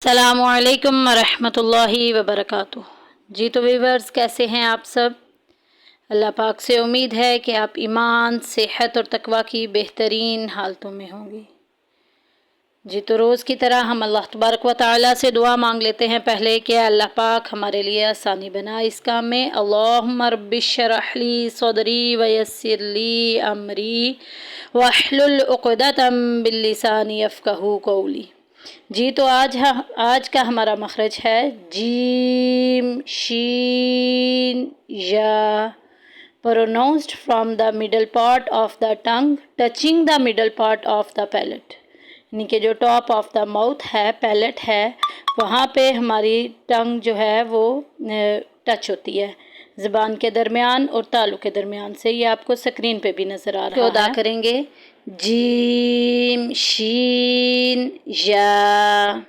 अस्सलामुअलैकुम वरहमतुल्लाहि वबरकातुह। जी तो व्यूवर्स, कैसे हैं आप सब। अल्लाह पाक से उम्मीद है कि आप ईमान, सेहत और तकवा की बेहतरीन हालतों में होंगे। जी तो रोज़ की तरह हम अल्लाह तबारक व तआला से दुआ मांग लेते हैं पहले कि अल्लाह पाक हमारे लिए आसानी बना इस काम में। अल्लाहुम्मा रब्बिश्शरह ली सदरी व यस्सिर ली अमरी वहलुल उक़दतम बिल्लिसानी यफ़क़हू क़ौली। जी तो आज का हमारा मखरज है जीम शीन या, pronounced from the middle part of the tongue touching the middle part of the palate। यानी कि जो टॉप ऑफ द माउथ है, पैलेट है, वहाँ पे हमारी टंग जो है वो टच होती है ज़बान के दरमियान और तालु के दरमियान से। ये आपको स्क्रीन पे भी नज़र आ रहा है। तो अदा करेंगे जीम शीन या।